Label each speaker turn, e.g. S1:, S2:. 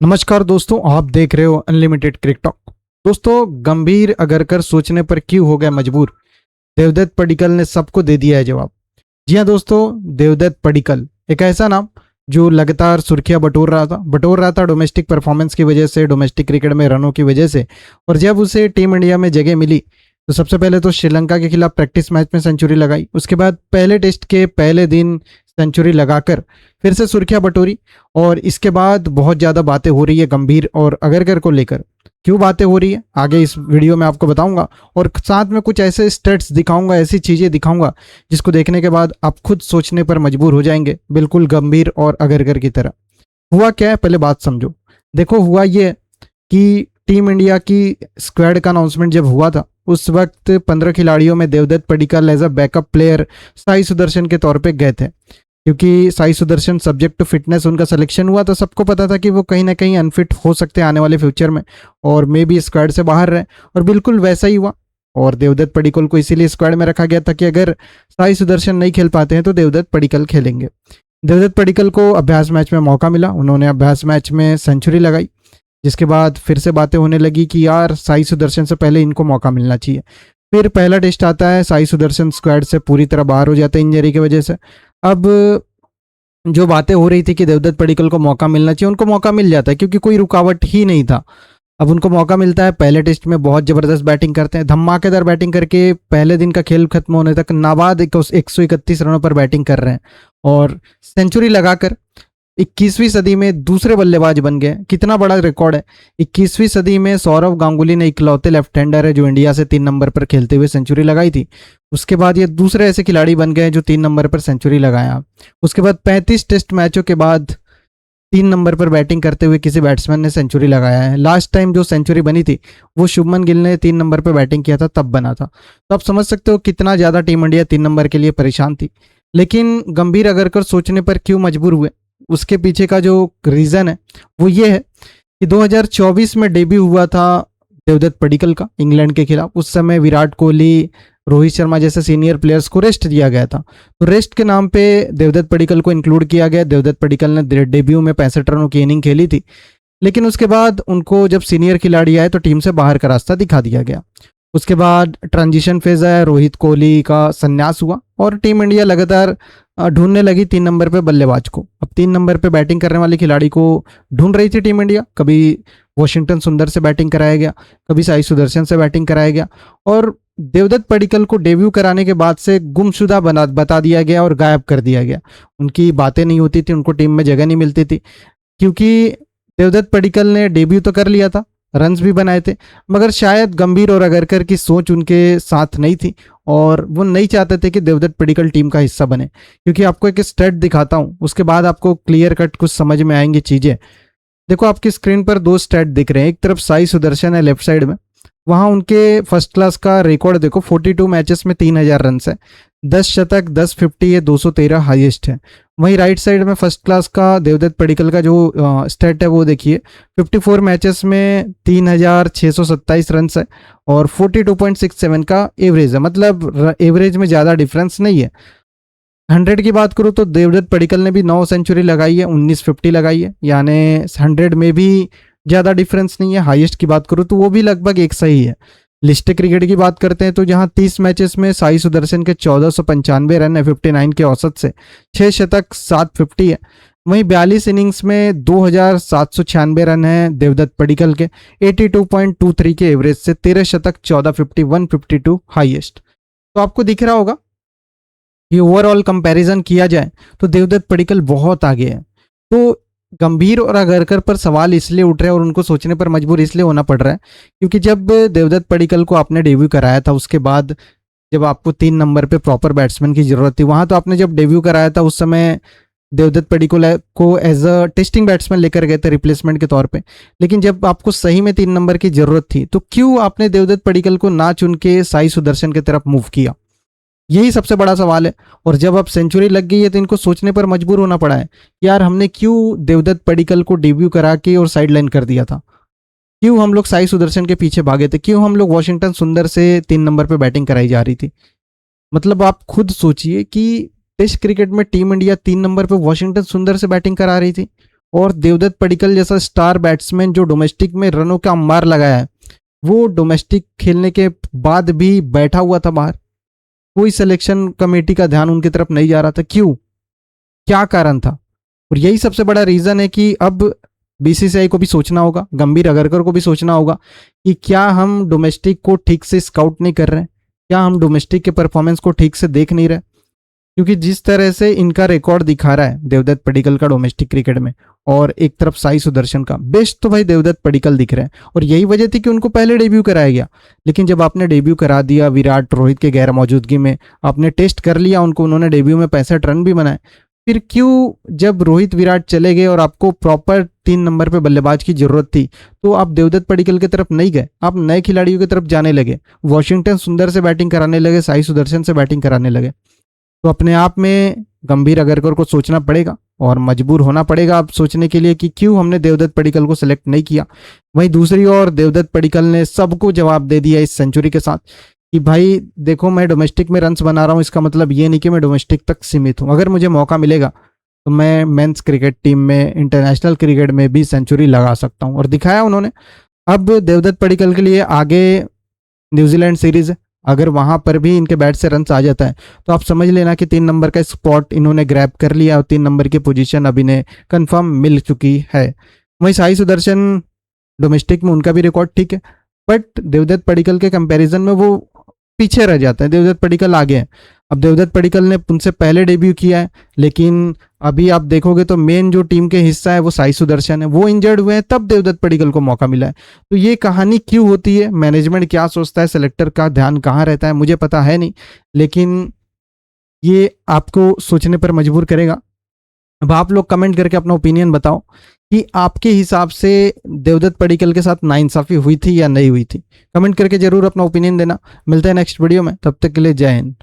S1: नमस्कार दोस्तों, आप देख रहे हो अनलिमिटेड क्रिकेट टॉक। दोस्तों, गंभीर अगरकर सोचने पर क्यों हो गए मजबूर? देवदत्त पडिक्कल ने सबको दे दिया है जवाब। जी हाँ दोस्तों, देवदत्त पडिक्कल एक ऐसा नाम जो लगातार सुर्खियां बटोर रहा था डोमेस्टिक परफॉर्मेंस की वजह से, डोमेस्टिक क्रिकेट में रनों की वजह से। और जब उसे टीम इंडिया में जगह मिली तो सबसे पहले तो श्रीलंका के खिलाफ प्रैक्टिस मैच में सेंचुरी लगाई। उसके बाद पहले टेस्ट के पहले दिन सेंचुरी लगाकर फिर से सुर्खियां बटोरी। और इसके बाद बहुत ज़्यादा बातें हो रही है गंभीर और अगरकर को लेकर। क्यों बातें हो रही है आगे इस वीडियो में आपको बताऊंगा, और साथ में कुछ ऐसे स्टेट्स दिखाऊंगा, ऐसी चीज़ें दिखाऊंगा जिसको देखने के बाद आप खुद सोचने पर मजबूर हो जाएंगे, बिल्कुल गंभीर और अगरकर की तरह। हुआ क्या है, पहले बात समझो। देखो, हुआ ये कि टीम इंडिया की स्क्वाड का अनाउंसमेंट जब हुआ था उस वक्त 15 खिलाड़ियों में Devdutt Padikkal as a backup player Sai Sudharsan के तौर पे गए थे। क्योंकि Sai Sudharsan subject to fitness उनका सिलेक्शन हुआ, तो सबको पता था कि वो कहीं ना कहीं अनफिट हो सकते हैं आने वाले फ्यूचर में, और मे बी स्क्वाड से बाहर रहे। और बिल्कुल वैसा ही हुआ। और देवदत्त पडिक्कल को इसीलिए स्क्वाड में रखा गया था कि अगर साई सुदर्शन नहीं खेल पाते हैं तो देवदत्त पडिक्कल खेलेंगे। देवदत्त पडिक्कल को अभ्यास मैच में मौका मिला, उन्होंने अभ्यास मैच में सेंचुरी लगाई। जिसके बाद फिर से बातें होने लगी कि यार साई सुदर्शन से पहले इनको मौका मिलना चाहिए। फिर पहला टेस्ट आता है, साई सुदर्शन स्क्वाड से पूरी तरह बाहर हो जाते हैं इंजरी की वजह से। अब जो बातें हो रही थी कि देवदत्त पडिक्कल को मौका मिलना चाहिए, उनको मौका मिल जाता है क्योंकि कोई रुकावट ही नहीं था। अब उनको मौका मिलता है, पहले टेस्ट में बहुत ज़बरदस्त बैटिंग करते हैं, धमाकेदार बैटिंग करके पहले दिन का खेल खत्म होने तक नाबाद 131 रनों पर बैटिंग कर रहे हैं और सेंचुरी लगाकर 21वीं सदी में दूसरे बल्लेबाज बन गए। कितना बड़ा रिकॉर्ड है। 21वीं सदी में सौरव गांगुली ने इकलौते लेफ्ट हैंडर है जो इंडिया से 3 नंबर पर खेलते हुए सेंचुरी लगाई थी। उसके बाद ये दूसरे ऐसे खिलाड़ी बन गए जो 3 नंबर पर सेंचुरी लगाया। उसके बाद 35 टेस्ट मैचों के बाद 3 नंबर पर बैटिंग करते हुए किसी बैट्समैन ने सेंचुरी लगाया है। लास्ट टाइम जो सेंचुरी बनी थी वो शुभमन गिल ने 3 नंबर पर बैटिंग किया था, तब बना था। तो आप समझ सकते हो कितना ज़्यादा टीम इंडिया 3 नंबर के लिए परेशान थी। लेकिन गंभीर अगरकर सोचने पर क्यों मजबूर हुए, उसके पीछे का जो रीज़न है वो ये है कि 2024 में डेब्यू हुआ था देवदत्त पडिक्कल का इंग्लैंड के खिलाफ। उस समय विराट कोहली, रोहित शर्मा जैसे सीनियर प्लेयर्स को रेस्ट दिया गया था, तो रेस्ट के नाम पे देवदत्त पडिक्कल को इंक्लूड किया गया। देवदत्त पडिक्कल ने डेब्यू में 65 रनों की इनिंग खेली थी, लेकिन उसके बाद उनको जब सीनियर खिलाड़ी आए तो टीम से बाहर का रास्ता दिखा दिया गया। उसके बाद ट्रांजिशन फेज आया, रोहित कोहली का संन्यास हुआ और टीम इंडिया लगातार ढूंढने लगी 3 नंबर पे बल्लेबाज को। अब 3 नंबर पे बैटिंग करने वाले खिलाड़ी को ढूंढ रही थी टीम इंडिया। कभी वॉशिंगटन सुंदर से बैटिंग कराया गया, कभी साई सुदर्शन से बैटिंग कराया गया, और देवदत्त पडिक्कल को डेब्यू कराने के बाद से गुमशुदा बता दिया गया और गायब कर दिया गया। उनकी बातें नहीं होती थी, उनको टीम में जगह नहीं मिलती थी, क्योंकि देवदत्त पडिक्कल ने डेब्यू तो कर लिया था, रन्स भी बनाए थे, मगर शायद गंभीर और अगरकर की सोच उनके साथ नहीं थी और वो नहीं चाहते थे कि देवदत्त पडिक्कल टीम का हिस्सा बने। क्योंकि आपको एक स्टेट दिखाता हूँ, उसके बाद आपको क्लियर कट कुछ समझ में आएंगी चीज़ें। देखो, आपकी स्क्रीन पर 2 स्टेट दिख रहे हैं। एक तरफ साई सुदर्शन है लेफ्ट साइड में, वहाँ उनके फर्स्ट क्लास का रिकॉर्ड देखो, 42 मैचेस में 3000 रन है, 10 शतक, 10 50 है, 213 हाईएस्ट है। वहीं राइट साइड में फर्स्ट क्लास का देवदत्त पडिक्कल का जो स्टेट है वो देखिए, 54 मैचेस में 3627 रन है और 42.67 का एवरेज है। मतलब एवरेज में ज़्यादा डिफरेंस नहीं है। 100 की बात करूँ तो देवदत्त पडिक्कल ने भी 9 सेंचुरी लगाई है, 1950 लगाई है, यानी 100 में भी ज़्यादा डिफरेंस नहीं है। हाईएस्ट की बात करूँ तो वो भी लगभग एक सही है। लिस्ट क्रिकेट की बात करते हैं तो जहां 30 मैचेस में साई सुदर्शन के 1495 रन है 59 के औसत से, 6 शतक 750 है। वहीं 42 इनिंग्स में 2796 रन है देवदत्त पडिक्कल के, 82.23 के एवरेज से, 13 शतक 1450, 152 हाईएस्ट। तो आपको दिख रहा होगा कि ओवरऑल कंपैरिजन किया जाए तो देवदत्त पडिक्कल बहुत आगे है। तो गंभीर और अगरकर पर सवाल इसलिए उठ रहे हैं और उनको सोचने पर मजबूर इसलिए होना पड़ रहा है क्योंकि जब देवदत्त पडिक्कल को आपने डेब्यू कराया था, उसके बाद जब आपको 3 नंबर पे प्रॉपर बैट्समैन की जरूरत थी, वहां तो आपने जब डेब्यू कराया था उस समय देवदत्त पडिक्कल को एज अ टेस्टिंग बैट्समैन लेकर गए थे रिप्लेसमेंट के तौर पे। लेकिन जब आपको सही में 3 नंबर की जरूरत थी तो क्यों आपने देवदत्त पडिक्कल को ना चुन के साई सुदर्शन की तरफ मूव किया? यही सबसे बड़ा सवाल है। और जब अब सेंचुरी लग गई है तो इनको सोचने पर मजबूर होना पड़ा है, यार हमने क्यों देवदत्त पडिक्कल को डेब्यू करा के और साइड लाइन कर दिया था, क्यों हम लोग साई सुदर्शन के पीछे भागे थे, क्यों हम लोग वॉशिंगटन सुंदर से 3 नंबर पे बैटिंग कराई जा रही थी। मतलब आप खुद सोचिए कि टेस्ट क्रिकेट में टीम इंडिया 3 नंबर पे वॉशिंगटन सुंदर से बैटिंग करा रही थी और देवदत्त पडिक्कल जैसा स्टार बैट्समैन जो डोमेस्टिक में रनों का मार लगाया है, वो डोमेस्टिक खेलने के बाद भी बैठा हुआ था बाहर। कोई सिलेक्शन कमेटी का ध्यान उनकी तरफ नहीं जा रहा था। क्यों? क्या कारण था? और यही सबसे बड़ा रीजन है कि अब बीसीसीआई को भी सोचना होगा, गंभीर अगरकर को भी सोचना होगा कि क्या हम डोमेस्टिक को ठीक से स्काउट नहीं कर रहे हैं, क्या हम डोमेस्टिक के परफॉर्मेंस को ठीक से देख नहीं रहे। क्योंकि जिस तरह से इनका रिकॉर्ड दिखा रहा है देवदत्त पडिक्कल का डोमेस्टिक क्रिकेट में, और एक तरफ साई सुदर्शन का, बेस्ट तो भाई देवदत्त पडिक्कल दिख रहे हैं। और यही वजह थी कि उनको पहले डेब्यू कराया गया। लेकिन जब आपने डेब्यू करा दिया विराट रोहित के गैर मौजूदगी में, आपने टेस्ट कर लिया उनको, उन्होंने डेब्यू में 65 रन भी बनाए, फिर क्यों जब रोहित विराट चले गए और आपको प्रॉपर 3 नंबर पे बल्लेबाज की जरूरत थी तो आप देवदत्त पडिक्कल की तरफ नहीं गए, आप नए खिलाड़ियों की तरफ जाने लगे। वॉशिंगटन सुंदर से बैटिंग कराने लगे, साई सुदर्शन से बैटिंग कराने लगे। तो अपने आप में गंभीर अगरकर को सोचना पड़ेगा और मजबूर होना पड़ेगा अब सोचने के लिए कि क्यों हमने देवदत्त पडिक्कल को सिलेक्ट नहीं किया। वहीं दूसरी ओर देवदत्त पडिक्कल ने सबको जवाब दे दिया इस सेंचुरी के साथ कि भाई देखो, मैं डोमेस्टिक में रन्स बना रहा हूँ, इसका मतलब ये नहीं कि मैं डोमेस्टिक तक सीमित हूँ। अगर मुझे मौका मिलेगा तो मैं मेंस क्रिकेट टीम में, इंटरनेशनल क्रिकेट में भी सेंचुरी लगा सकता हूँ। और दिखाया उन्होंने। अब देवदत्त पडिक्कल के लिए आगे न्यूजीलैंड सीरीज है, अगर वहां पर भी इनके बैट से रन आ जाता है तो आप समझ लेना कि 3 नंबर का स्पॉट इन्होंने ग्रैब कर लिया और 3 नंबर की पोजीशन अब इन्हें कंफर्म मिल चुकी है। वहीं साई सुदर्शन डोमेस्टिक में उनका भी रिकॉर्ड ठीक है, बट देवदत्त पडिक्कल के कंपैरिजन में वो पीछे रह जाते हैं। देवदत्त पडिक्कल आगे हैं। अब देवदत्त पडिक्कल ने उनसे पहले डेब्यू किया है, लेकिन अभी आप देखोगे तो मेन जो टीम के हिस्सा है वो साई सुदर्शन है, वो इंजर्ड हुए हैं, तब देवदत्त पडिक्कल को मौका मिला है। तो ये कहानी क्यों होती है, मैनेजमेंट क्या सोचता है, सेलेक्टर का ध्यान कहाँ रहता है, मुझे पता है नहीं, लेकिन ये आपको सोचने पर मजबूर करेगा। अब आप लोग कमेंट करके अपना ओपिनियन बताओ कि आपके हिसाब से देवदत्त पडिक्कल के साथ नाइंसाफी हुई थी या नहीं हुई थी। कमेंट करके जरूर अपना ओपिनियन देना। मिलते हैं नेक्स्ट वीडियो में, तब तक के लिए जय हिंद।